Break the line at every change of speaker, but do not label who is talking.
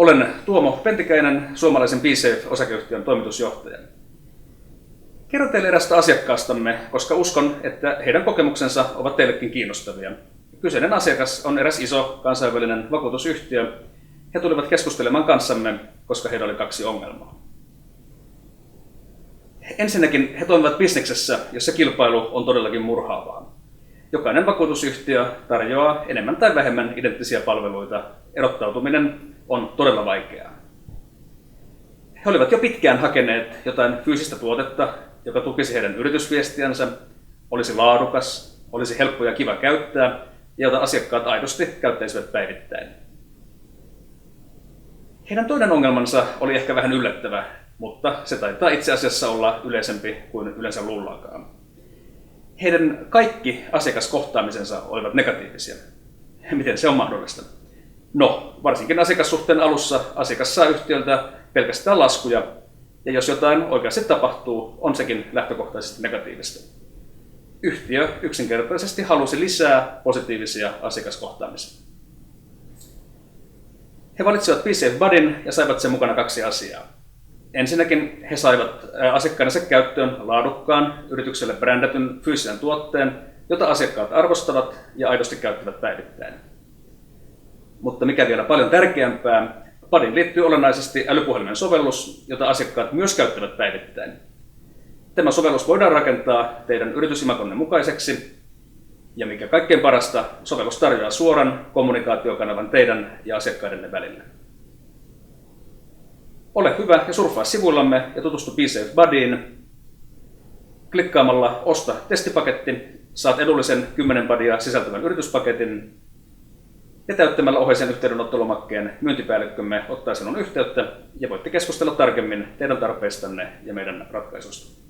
Olen Tuomo Pentikäinen, suomalaisen BeSafe-osakeyhtiön toimitusjohtaja. Kerron teille erästä asiakkaastamme, koska uskon, että heidän kokemuksensa ovat teillekin kiinnostavia. Kyseinen asiakas on eräs iso kansainvälinen vakuutusyhtiö. He tulivat keskustelemaan kanssamme, koska heillä oli 2 ongelmaa. Ensinnäkin he toimivat bisneksessä, jossa kilpailu on todellakin murhaavaa. Jokainen vakuutusyhtiö tarjoaa enemmän tai vähemmän identtisiä palveluita. Erottautuminen on todella vaikeaa. He olivat jo pitkään hakeneet jotain fyysistä tuotetta, joka tukisi heidän yritysviestiänsä, olisi laadukas, olisi helppo ja kiva käyttää ja jota asiakkaat aidosti käyttäisivät päivittäin. Heidän toinen ongelmansa oli ehkä vähän yllättävä, mutta se taitaa itse asiassa olla yleisempi kuin yleensä luullaakaan. Heidän kaikki asiakaskohtaamisensa olivat negatiivisia. Miten se on mahdollista? No, varsinkin asiakassuhteen alussa asiakas saa yhtiöltä pelkästään laskuja, ja jos jotain oikeasti tapahtuu, on sekin lähtökohtaisesti negatiivista. Yhtiö yksinkertaisesti halusi lisää positiivisia asiakaskohtaamisia. He valitsivat BeSafe Budin ja saivat sen mukana 2 asiaa. Ensinnäkin he saivat asiakkaidensa käyttöön laadukkaan, yritykselle brändätyn fyysisen tuotteen, jota asiakkaat arvostavat ja aidosti käyttävät päivittäin. Mutta mikä vielä paljon tärkeämpää, Budiin liittyy olennaisesti älypuhelimen sovellus, jota asiakkaat myös käyttävät päivittäin. Tämä sovellus voidaan rakentaa teidän yritysimakonne mukaiseksi, ja mikä kaikkein parasta, sovellus tarjoaa suoran kommunikaatiokanavan teidän ja asiakkaidenne välillä. Ole hyvä ja surffaa sivuillamme ja tutustu BeSafe Budiin. Klikkaamalla Osta testipaketti saat edullisen 10 budia sisältävän yrityspaketin, ja täyttämällä oheisen yhteydenottolomakkeen myyntipäällikkömme ottaa sinun yhteyttä ja voitte keskustella tarkemmin teidän tarpeistanne ja meidän ratkaisusta.